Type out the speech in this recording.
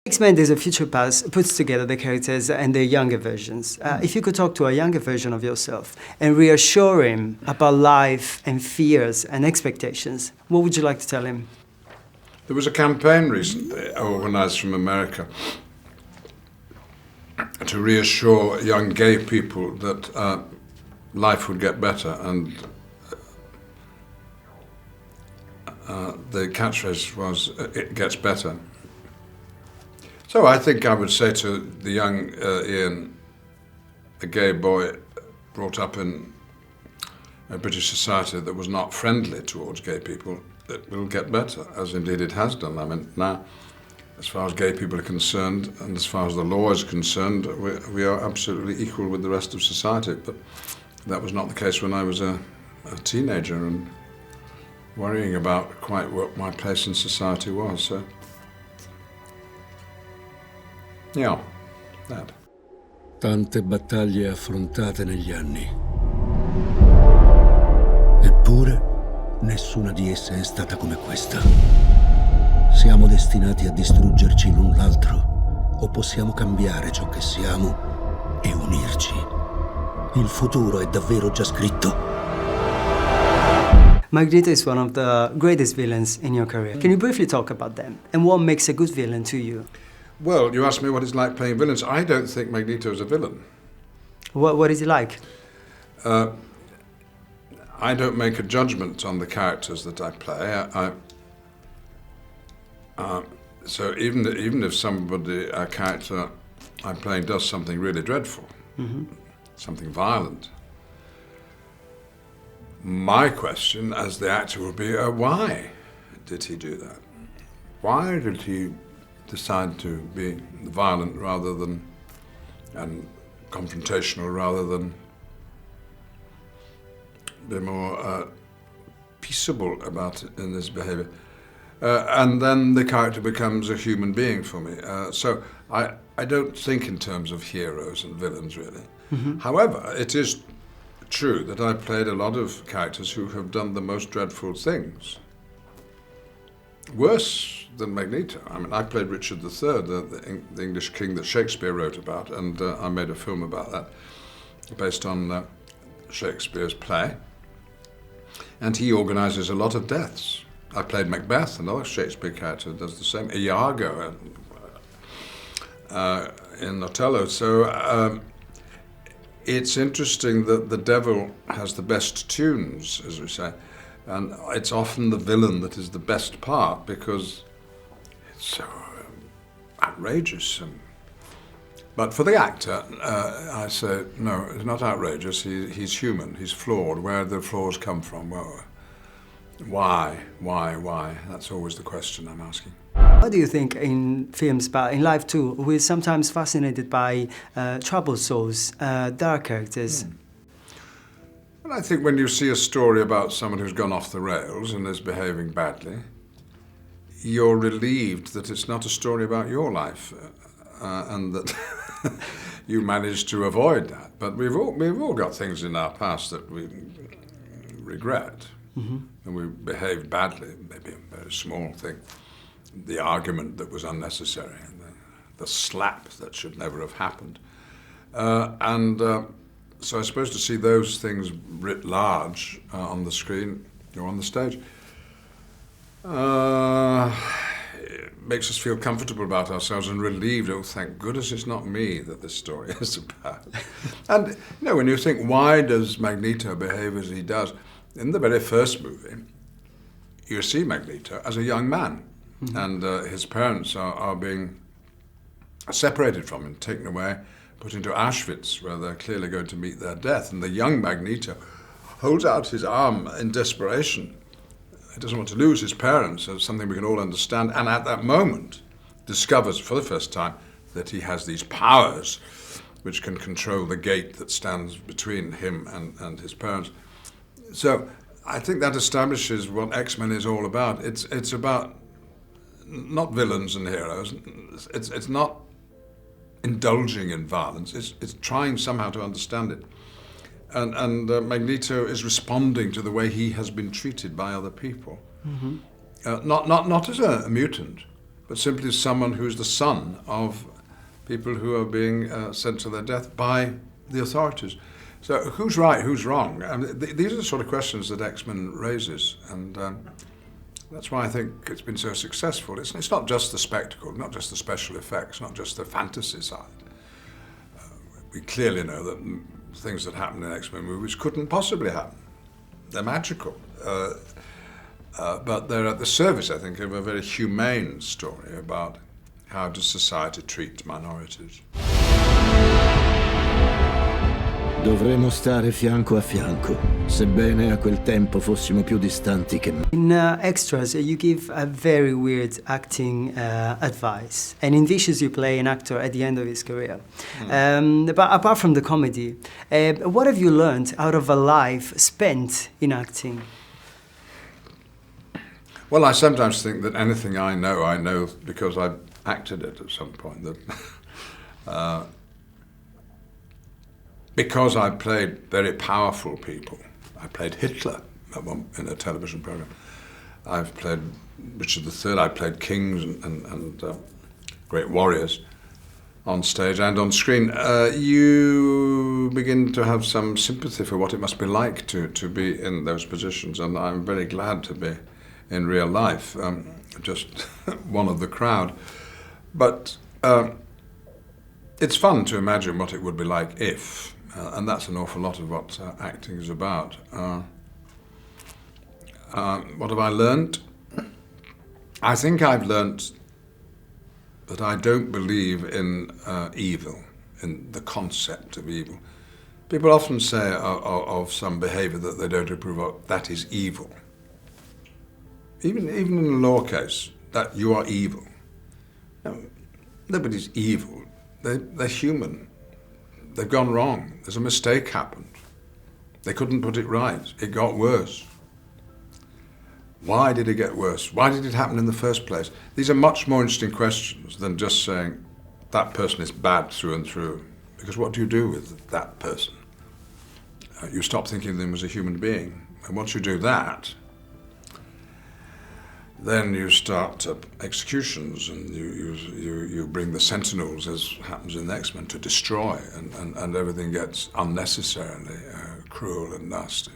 X-Men Days of Future Past puts together the characters and their younger versions. If you could talk to a younger version of yourself and reassure him about life and fears and expectations, what would you like to tell him? There was a campaign recently organised from America to reassure young gay people that life would get better, and the catchphrase was, "It gets better." So I think I would say to the young Ian, a gay boy brought up in a British society that was not friendly towards gay people, it will get better, as indeed it has done. I mean, now, as far as gay people are concerned, and as far as the law is concerned, we are absolutely equal with the rest of society. But that was not the case when I was a teenager and worrying about quite what my place in society was. So, yeah, that. Tante battaglie affrontate negli anni. Eppure, nessuna di esse è stata come questa. Siamo destinati a distruggerci l'un l'altro, o possiamo cambiare ciò che siamo e unirci. Il futuro è davvero già scritto. Magneto is one of the greatest villains in your career. Can you briefly talk about them and what makes a good villain to you? Well, you asked me what it's like playing villains. I don't think Magneto is a villain. What is he like? I don't make a judgment on the characters that I play. So even if somebody, a character I'm playing, does something really dreadful, something violent, my question as the actor will be, why did he do that? Why did he decide to be violent rather than, and confrontational rather than be more peaceable about it in his behavior? And then the character becomes a human being for me. So I don't think in terms of heroes and villains, really. However, it is true that I played a lot of characters who have done the most dreadful things. Worse than Magneto. I mean, I played Richard III, the English king that Shakespeare wrote about, and I made a film about that, based on Shakespeare's play. And he organizes a lot of deaths. I played Macbeth, another Shakespeare character does the same. Iago in Othello. So it's interesting that the devil has the best tunes, as we say, and it's often the villain that is the best part because it's so outrageous. But for the actor, I say, no, it's not outrageous. He's human. He's flawed. Where do the flaws come from? Well, why? That's always the question I'm asking. What do you think in films, but in life too, we're sometimes fascinated by troubled souls, dark characters? Well, I think when you see a story about someone who's gone off the rails and is behaving badly, you're relieved that it's not a story about your life and that you managed to avoid that. But we've all got things in our past that we regret. And we behaved badly, maybe a very small thing. The argument that was unnecessary, and the slap that should never have happened. So I suppose to see those things writ large on the screen or on the stage it makes us feel comfortable about ourselves and relieved. Oh, thank goodness it's not me that this story is about. And you know, when you think, why does Magneto behave as he does? In the very first movie, you see Magneto as a young man, and his parents are being separated from him, taken away, put into Auschwitz, where they're clearly going to meet their death. And the young Magneto holds out his arm in desperation. He doesn't want to lose his parents, as something we can all understand, and at that moment discovers for the first time that he has these powers which can control the gate that stands between him and his parents. So I think that establishes what X-Men is all about. It's about not villains and heroes. It's not indulging in violence. It's trying somehow to understand it. And Magneto is responding to the way he has been treated by other people. Not as a mutant, but simply someone who's the son of people who are being sent to their death by the authorities. So who's right, who's wrong? I mean, these are the sort of questions that X-Men raises, and that's why I think it's been so successful. It's not just the spectacle, not just the special effects, not just the fantasy side. We clearly know that things that happen in X-Men movies couldn't possibly happen. They're magical. But they're at the service, I think, of a very humane story about how does society treat minorities. Dovremo stare fianco a fianco, sebbene a quel tempo fossimo più distanti che mai. In Extras, you give a very weird acting advice. And in Vicious, you play an actor at the end of his career. But apart from the comedy, what have you learned out of a life spent in acting? Well, I sometimes think that anything I know because I've acted it at some point. That because I played very powerful people. I played Hitler in a television program. I've played Richard III. I played kings and great warriors on stage and on screen. You begin to have some sympathy for what it must be like to be in those positions, and I'm very glad to be in real life, just one of the crowd. But it's fun to imagine what it would be like if, and that's an awful lot of what acting is about. What have I learned? I think I've learned that I don't believe in evil, in the concept of evil. People often say of some behavior that they don't approve of, that is evil. Even in a law case, that you are evil. No, nobody's evil. They're human. They've gone wrong. There's a mistake happened. They couldn't put it right. It got worse. Why did it get worse? Why did it happen in the first place? These are much more interesting questions than just saying that person is bad through and through. Because what do you do with that person? You stop thinking of them as a human being. And once you do that, then you start executions, and you bring the Sentinels, as happens in the X-Men, to destroy, and everything gets unnecessarily cruel and nasty.